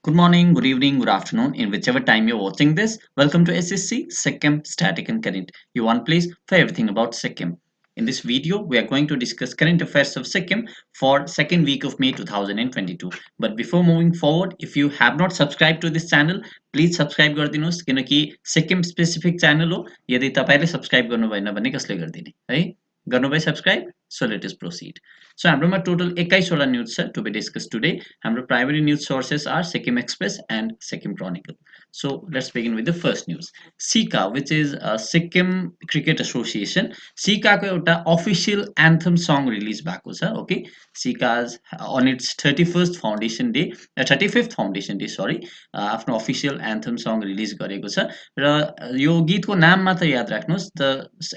Good morning, good evening, good afternoon, in whichever time you're watching this. Welcome to SSC Sikkim Static and Current, your one place for everything about Sikkim. In this video, we are going to discuss current affairs of Sikkim for second week of May 2022. But before moving forward, if you have not subscribed to this channel, please subscribe गरिदिनुहोस् किनकि Sikkim specific channel हो यदि तपाईले subscribe गर्नु भएन भने कसले गर्दिने है गर्नुभयो subscribe so let us proceed so हाम्रोमा टोटल 21 वटा न्यूज छ टु बी डिस्कस टुडे हाम्रो primary news sources are Sikkim Express and Sikkim Chronicle so let's begin with the first news Sika which is Sikkim Cricket Association Sika को एउटा official anthem song release भएको छ okay Sika's on its 31st foundation day 35th foundation day sorry आफ्नो official anthem song release गरेको छ र यो गीतको नाम मात्र याद राख्नुस् the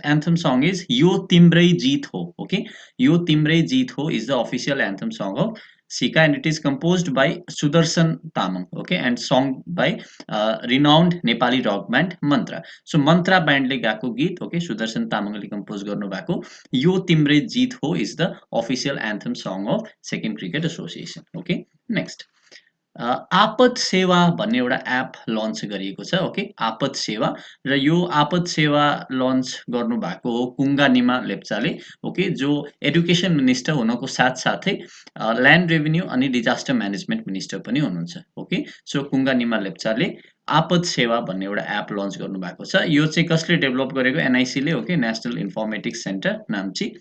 anthem song is यो तिम्रै जीत हो okay यो तिम्रै जीत हो is the official anthem song of Sika and it is composed by Sudarshan Tamang okay and song by renowned Nepali rock band Mantra so Mantra band ले गाएको गीत okay Sudarshan Tamang ले compose गर्नु भएको यो तिम्रै जीत हो is the official anthem song of Sikkim Cricket Association okay next आपद सेवा भन्ने एउटा एप लन्च गरिएको छ ओके आपद सेवा र यो आपद सेवा लन्च गर्नु भएको हो कुङ्गा निमा लेप्चाले ओके जो एडुकेसन मिनिस्टर हुनको साथसाथै ल्यान्ड रेभिन्यू अनि डिजास्टर म्यानेजमेन्ट मिनिस्टर पनि हुनुहुन्छ ओके सो कुङ्गा निमा लेप्चाले आपद सेवा भन्ने एउटा एप लन्च गर्नु भएको छ यो चाहिँ कसले डेभलप गरेको एनआईसी ले okay national informatics centre Namchi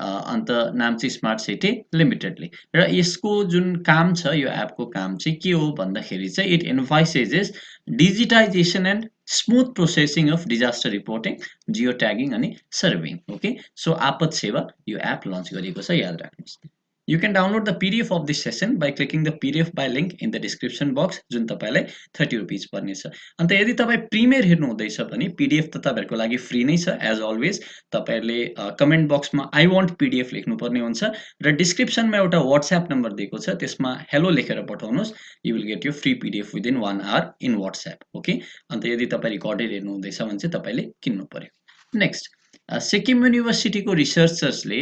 अन्त नाम्ची स्मार्ट सिटी लिमिटेडले र यसको जुन काम छ यो एपको काम चाहिँ के हो भन्दाखेरि चाहिँ it envisages digitization and smooth processing of disaster reporting geo tagging अनि सर्भिङ ओके सो आपद सेवा यो एप लन्च गरिएको छ याद राख्नुहोस् You can download the PDF of this session by clicking the PDF by link in the description box जुन तपाईलाई 30 रुपैयाँ पर्नेछ अन्त यदि तपाई प्रिमियर हेर्नु हुँदैछ भने PDF त तपाईहरुको लागि फ्री नै छ एज अलवेज तपाईहरुले कमेन्ट बक्समा आई वान्ट PDF लेख्नु पर्ने हुन्छ र डिस्क्रिप्सनमा एउटा WhatsApp नम्बर दिएको छ त्यसमा हेलो लेखेर पठाउनुस् you will get your free PDF within 1 hour in WhatsApp okay अन्त यदि तपाई रेकर्डेड हेर्नु हुँदैछ भने चाहिँ तपाईले किन्नु पर्यो नेक्स्ट सिक्किम युनिभर्सिटीको रिसर्चर्सले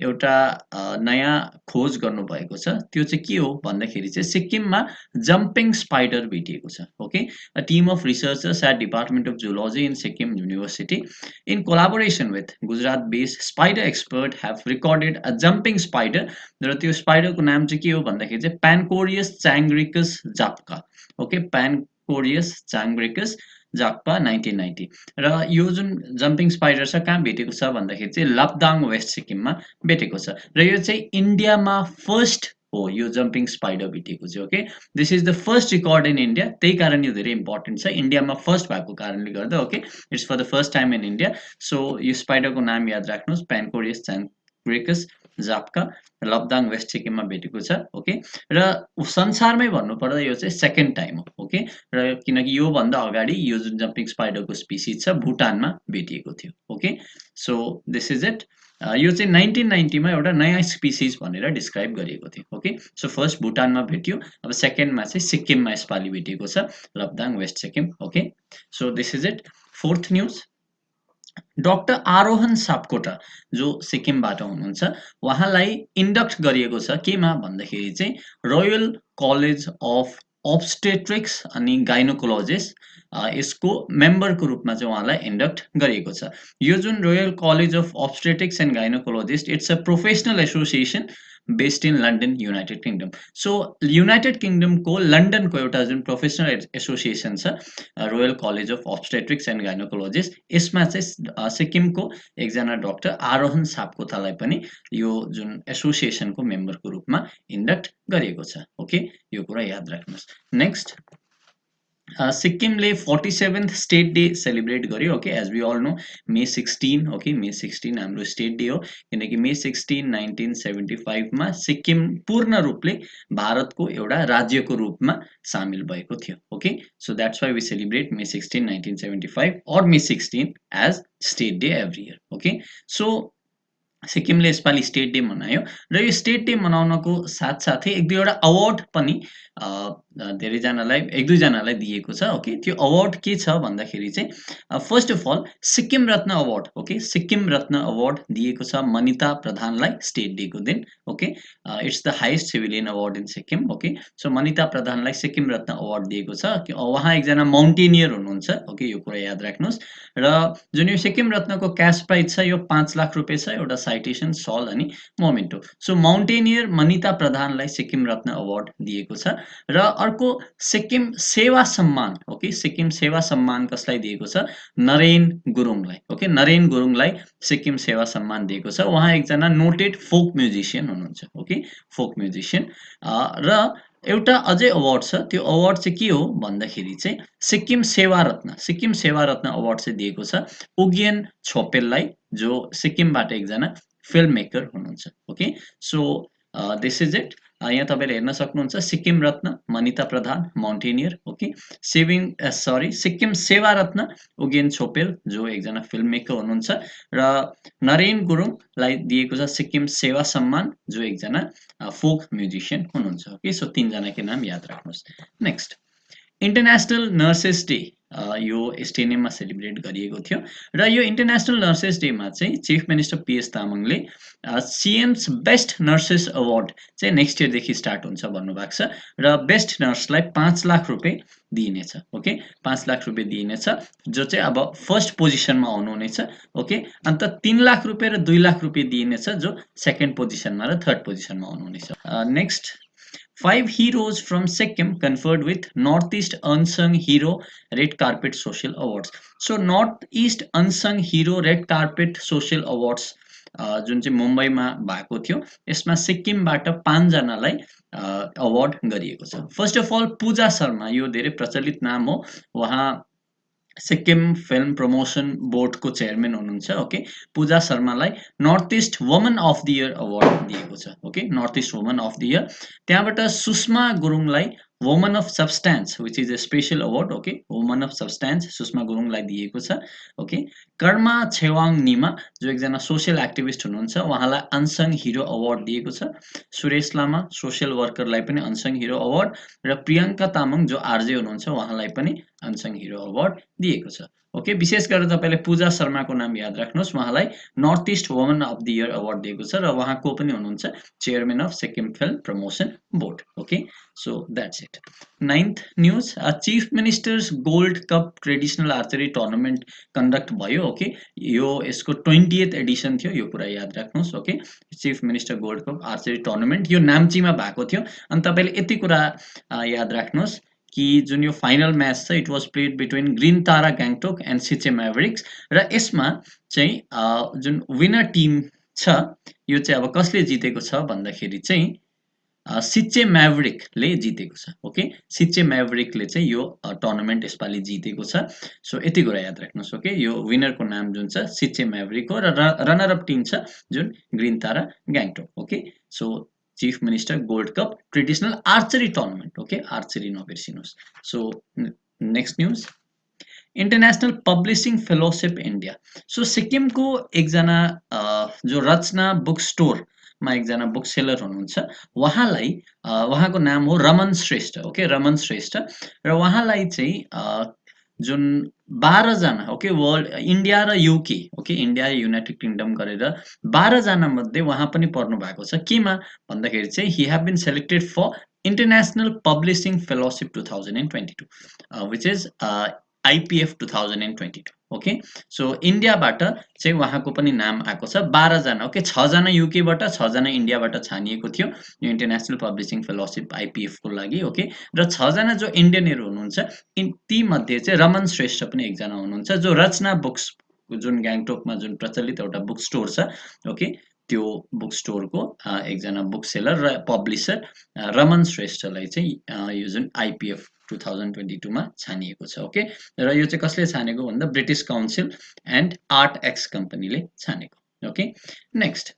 एउटा नयाँ खोज गर्नुभएको छ त्यो चाहिँ के हो भन्दाखेरि चाहिँ सिक्किममा जम्पिङ स्पाइडर भेटिएको छ okay a team of researchers at department of zoology in Sikkim University in collaboration with Gujarat based spider expert have recorded a jumping spider र त्यो स्पाइडरको नाम चाहिँ के हो भन्दाखेरि चाहिँ प्यानकोरियस च्याङ्ग्रिकस जाप्का ओके प्यानकोरियस च्याङ्ग्रिकस जाप्पा 1990 र यो जुन जम्पिङ स्पाइडर छ कहाँ भेटेको छ भन्दाखेरि चाहिँ लाप्दाङ वेस्ट सिक्किममा भेटेको छ र यो चाहिँ इन्डियामा फर्स्ट हो यो जम्पिङ स्पाइडर भेटेको चाहिँ okay this is the first record in India त्यही कारण यो धेरै इम्पोर्टेन्ट छ इन्डियामा फर्स्ट भएको कारणले गर्दा okay it's for the first time in India so यो स्पाइडरको नाम याद राख्नुहोस् प्यानकोरियस च्याङ्ग्रिकस जाप्का लप्दाङ वेस्ट सिक्किममा भेटेको छ ओके र संसारमै भन्नुपर्दा यो चाहिँ सेकेन्ड टाइम हो ओके र किनकि यो भन्दा अगाडि यो जुन जम्पिङ स्पाइडरको स्पिसिज छ भुटानमा भेटिएको थियो okay so this is it यो चाहिँ 1990 मा एउटा नयाँ स्पिसिज भनेर डिस्क्राइब गरिएको थियो ओके सो फर्स्ट भुटानमा भेटियो अब सेकेन्डमा चाहिँ सिक्किममा यसपालि भेटिएको छ Lapdang west Sikkim okay so this is it fourth news doctor Arohan Sapkota जो सिक्किमबाट हुनुहुन्छ उहाँलाई इन्डक्ट गरिएको छ केमा भन्दाखेरि चाहिँ रोयल कलेज अफ obstetrics अनि गाइनोकोलोजिस्ट यसको मेम्बरको रूपमा चाहिँ उहाँलाई इन्डक्ट गरिएको छ यो जुन royal college of obstetrics and gynaecologist it's a professional association based in London united kingdom so united किङडमको लन्डनको एउटा जुन प्रोफेसनल एसोसिएसन छ royal college of obstetrics and gynaecologist यसमा चाहिँ सिक्किमको एकजना डाक्टर आरोहण सापकोटालाई पनि यो जुन एसोसिएसनको मेम्बरको रूपमा इन्डक्ट गरिएको छ ओके यो कुरा याद राख्नुहोस् नेक्स्ट सिक्किमले 47th स्टेट डे सेलिब्रेट गर्यो okay as we all know May 16 okay May 16 हाम्रो स्टेट डे हो किनकि मे 16 1975 मा सिक्किम पूर्ण रूपले भारतको एउटा राज्यको रूपमा सामेल भएको थियो okay so that's why we celebrate May 16 1975 or May 16 as state day every year okay so सिक्किमले यसपालि स्टेट डे मनायो र यो स्टेट डे मनाउनको साथसाथै एक दुईवटा अवार्ड पनि धेरैजनालाई एक दुईजनालाई दिएको छ ओके त्यो अवार्ड के छ भन्दाखेरि चाहिँ first of all Sikkim Ratna award okay Sikkim Ratna award दिएको छ मनिता प्रधानलाई स्टेट डे को दिन okay it's the highest civilian award in Sikkim okay so Manita प्रधानलाई सिक्किम रत्न अवार्ड दिएको छ उहाँ एकजना माउन्टेनियर हुनुहुन्छ ओके यो कुरा याद राख्नुहोस् र जुन यो सिक्किम रत्नको क्यास प्राइज छ यो 5 लाख रुपियाँ छ एउटा साइटेसन सल अनि मोमेन्टो सो माउन्टेनियर मनिता प्रधानलाई सिक्किम रत्न अवार्ड दिएको छ र अर्को सिक्किम सेवा सम्मान ओके सिक्किम सेवा सम्मान कसलाई दिएको छ नरेन गुरुङलाई ओके नरेन गुरुङलाई सिक्किम सेवा सम्मान दिएको छ उहाँ एकजना नोटेड फोक म्युजिशियन हुनुहुन्छ ओके फोक म्युजिशियन र एउटा अझै अवार्ड छ त्यो अवार्ड चाहिँ के हो भन्दाखेरि चाहिँ सिक्किम सेवा रत्न अवार्ड चाहिँ दिएको छ उगेन छोपेललाई जो सिक्किमबाट एकजना फिल्म मेकर हुनुहुन्छ okay so this is it यहाँ तपाईँले हेर्न सक्नुहुन्छ सिक्किम रत्न मनिता प्रधान माउन्टेनियर ओके सिक्किम सेवा रत्न उगेन छोपेल जो एकजना फिल्म मेकर हुनुहुन्छ र नरेन गुरुङलाई दिएको छ सिक्किम सेवा सम्मान जो एकजना फोक म्युजिशियन हुनुहुन्छ ओके सो तीनजनाको नाम याद राख्नुहोस् नेक्स्ट इन्टरनेसनल नर्सेस डे यो एसटिएनएममा सेलिब्रेट गरिएको थियो र यो इन्टरनेसनल नर्सेस डेमा चाहिँ चिफ मिनिस्टर पीएस तामाङले सिएम्स बेस्ट नर्सेस अवार्ड चाहिँ नेक्स्ट इयरदेखि स्टार्ट हुन्छ भन्नुभएको छ र बेस्ट नर्सलाई 5 लाख रुपियाँ दिइनेछ ओके 5 लाख रुपियाँ दिइनेछ जो चाहिँ अब फर्स्ट पोजिसनमा आउनुहुनेछ ओके अन्त 3 लाख रुपियाँ र 2 लाख रुपियाँ दिइनेछ जो सेकेन्ड पोजिसनमा र थर्ड पोजिसनमा आउनुहुनेछ next 5 heroes from Sikkim conferred with Northeast Unsung Hero Red Carpet Social Awards. So Northeast Unsung Hero Red Carpet Social Awards जुन चाहिँ मुम्बईमा भएको थियो यसमा सिक्किमबाट 5 जनालाई अवार्ड गरिएको छ first of all Puja Sharma यो धेरै प्रचलित नाम हो उहाँ सिक्किम फिल्म प्रमोसन बोर्डको चेयरम्यान हुनुहुन्छ ओके पूजा शर्मालाई north east woman of the year award दिएको छ okay north east woman of the year त्यहाँबाट सुषमा गुरुङलाई woman of substance which is a special award okay woman of substance Sushma गुरुङलाई दिएको छ ओके कर्मा छेवाङ निमा जो एकजना सोसियल एक्टिभिस्ट हुनुहुन्छ उहाँलाई अनसङ हिरो अवार्ड दिएको छ सुरेश लामा सोसियल वर्करलाई पनि अनसङ हिरो अवार्ड र प्रियङ्का तामाङ जो आरजे हुनुहुन्छ उहाँलाई पनि अनसङ हिरो अवार्ड दिएको छ ओके विशेष गरेर तपाईले पूजा शर्माको नाम याद राख्नुहोस् उहाँलाई north east woman of the year award दिएको छ र उहाँ को पनि हुनुहुन्छ chairman of Sikkim film promotion board okay so that's it ninth news chief ministers gold cup traditional archery tournament conduct भयो ओके यो यसको 20th एडिसन थियो यो कुरा याद राख्नुहोस् okay chief minister gold cup archery tournament यो नाम्चीमा भएको थियो अनि तपाईले यति कुरा याद राख्नुहोस् कि जुन यो फाइनल म्याच छ it was played between green Tara Gangtok and Sikkim mavericks र यसमा चाहिँ जुन विनर टिम छ यो चाहिँ अब कसले जितेको छ भन्दाखेरि चाहिँ सिक्किम म्याभरिकले जितेको छ ओके सिक्किम म्याभरिकले चाहिँ यो टुर्नामेन्ट यसपालि जितेको छ सो यति कुरा याद राख्नुहोस् ओके यो विनरको नाम जुन छ सिक्किम म्याभरिक हो र रनर अप टिम छ जुन green Tara Gangtok okay so Chief Minister Gold Cup Traditional Archery Tournament. Okay, archery नबिर्सिनुस्. So next news. International Publishing Fellowship India. So Sikkim को एकजना जो रचना बुक स्टोर मा एकजना बुक सेलर हुनुहुन्छ उहाँलाई उहाँको नाम हो रमन श्रेष्ठ ओके रमन श्रेष्ठ र उहाँलाई चाहिँ जुन 12 जना ओके वर्ल्ड इन्डिया र UK okay India United kingdom गरेर 12 जना मध्ये उहाँ पनि पर्नु भएको छ केमा भन्दाखेरि चाहिँ he have been selected for international publishing fellowship 2022 which is IPF 2022 okay so इन्डियाबाट चाहिँ उहाँको पनि नाम आएको छ 12 जना ओके 6 जना युके बाट 6 जना इन्डियाबाट छानिएको थियो यो इन्टरनेशनल पब्लिशिङ फेलोशिप आईपीएफ को लागि ओके र 6 जना जो इन्डियनहरु हुनुहुन्छ ती मध्ये चाहिँ रमन श्रेष्ठ पनि एकजना हुनुहुन्छ जो रचना बुक्स जुन ग्याङटोकमा जुन प्रचलित एउटा बुक स्टोर छ ओके त्यो बुक स्टोरको एकजना बुक सेलर र पब्लिशर रमन श्रेष्ठलाई चाहिँ यो जुन आईपीएफ 2022 मा छानिएको छ ओके र यो चाहिँ कसले छानेको भन्दा British Council and art X कम्पनीले छानेको okay next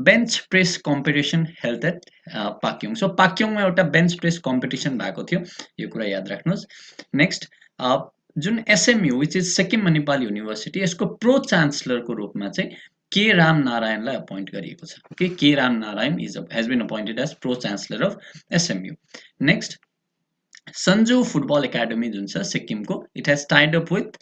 bench press competition held at Pakyong so पाक्योङमा एउटा बेन्च प्रेस कम्पिटिसन भएको थियो यो कुरा याद राख्नुहोस् नेक्स्ट जुन SMU which is Sikkim Manipal university यसको प्रो चान्सलरको रूपमा चाहिँ के राम नारायणलाई appoint गरिएको छ. Okay, के Ram Narayan has been appointed as pro chancellor of SMU. Next, Sanju Football Academy जुन छ सिक्किमको, it has tied up with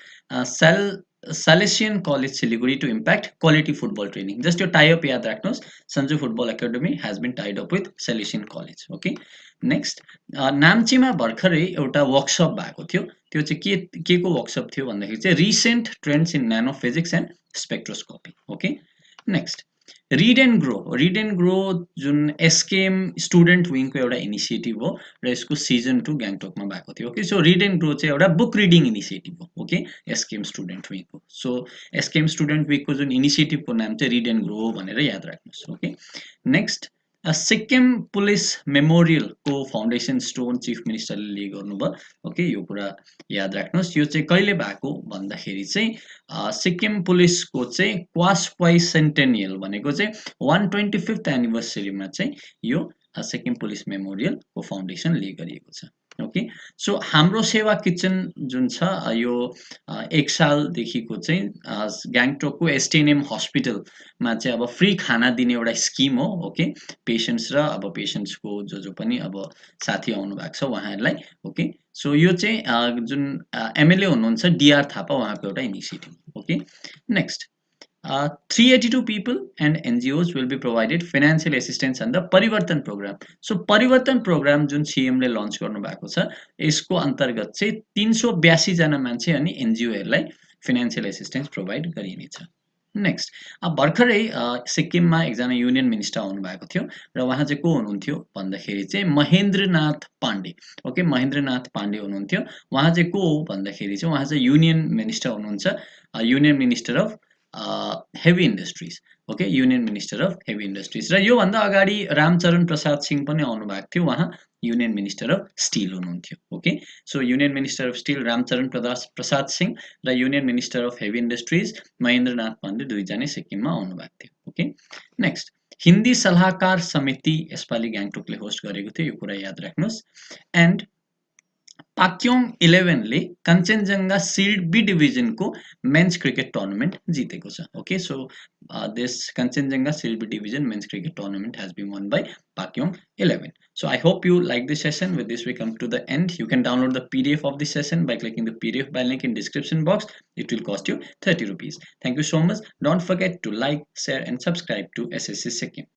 Salesian College Siliguri to impact quality football training. Just your tie up याद राख्नुहोस्. Sanju Football Academy has been tied up with Salesian College. Okay. Next, नाम्चीमा भर्खरै एउटा workshop भएको थियो. त्यो चाहिँ के को वर्कसप थियो भन्दाखेरि चाहिँ recent trends in nano physics and spectroscopy. Okay. Next, read and grow जुन एसकेएम स्टुडेन्ट विङको एउटा इनिसिएटिभ हो र यसको सिजन 2 गान्तोकमा भएको थियो. Okay, so read and grow चाहिँ एउटा बुक रिडिङ इनिसिएटिभ हो. ओके, एसकेएम स्टुडेन्ट विङको. सो एसकेएम स्टुडेन्ट विङको जुन इनिसिएटिभको नाम चाहिँ रिड एन्ड ग्रो भनेर याद राख्नुहोस्. ओके. नेक्स्ट, सिक्किम पुलिस मेमोरियलको फाउन्डेसन स्टोन चिफ मिनिस्टरले लिए गर्नुभयो. ओके, यो कुरा याद राख्नुहोस्. यो चाहिँ कहिले भएको भन्दाखेरि चाहिँ सिक्किम पुलिसको चाहिँ क्वासपाई सेन्टेनियल भनेको चाहिँ 125th एनिभर्सरीमा चाहिँ यो सिक्किम पुलिस मेमोरियलको फाउन्डेसन लिए गरिएको छ. ओके, सो हाम्रो सेवा किचन जुन छ यो 1 सालदेखिको चाहिँ गान्तोकको एसटिएनएम हस्पिटलमा चाहिँ अब फ्री खाना दिने एउटा स्किम हो. ओके, पेशेन्ट्स र अब पेशेन्ट्सको जो पनि अब साथी आउनु भएको छ उहाँहरूलाई. ओके, सो यो चाहिँ जुन एमएलए हुनुहुन्छ डिआर थापा उहाँको एउटा initiative. Okay. Next, 382 people and NGOs will be provided financial assistance under परिवर्तन program. So परिवर्तन program जुन CM ले लन्च गर्नु भएको छ यसको अन्तर्गत चाहिँ 382 जना मान्छे अनि एनजिओहरूलाई financial assistance provide गरिनेछ. नेक्स्ट, अब भर्खरै सिक्किममा एकजना युनियन मिनिस्टर आउनु भएको थियो र उहाँ चाहिँ को हुनुहुन्थ्यो भन्दाखेरि चाहिँ महेन्द्रनाथ पाण्डे. ओके, महेन्द्रनाथ पाण्डे हुनुहुन्थ्यो. उहाँ चाहिँ को हो भन्दाखेरि चाहिँ उहाँ चाहिँ युनियन मिनिस्टर हुनुहुन्छ, union minister of heavy industries. Okay, union minister of heavy industries. र योभन्दा अगाडि रामचरण प्रसाद सिंह पनि आउनु भएको थियो, उहाँ युनियन मिनिस्टर अफ स्टिल हुनुहुन्थ्यो. Okay, so union minister of steel Ramcharan Prasad Singh र union minister of heavy industries Mahendranath Pandey दुईजना सिक्किममा आउनु भएको थियो. ओके. नेक्स्ट, हिन्दी सल्लाहकार समिति यसपालि गान्तोकले होस्ट गरेको थियो, यो कुरा याद राख्नुहोस्. एन्ड पाक्योङ 11 ले कञ्चनजङ्घा सिल्ड बी डिभिजनको मेन्स क्रिकेट टुर्नामेन्ट जितेको छ. Okay, so this Kanchenjunga Silb Division men's cricket tournament has been won by Pakyong 11. So I hope you like this session. With this we come to the end. You can download the PDF of this session by clicking the PDF by link in description box. It will cost you 30 rupees. Thank you so much. Don't forget to like, share and subscribe to SSC Sikkim.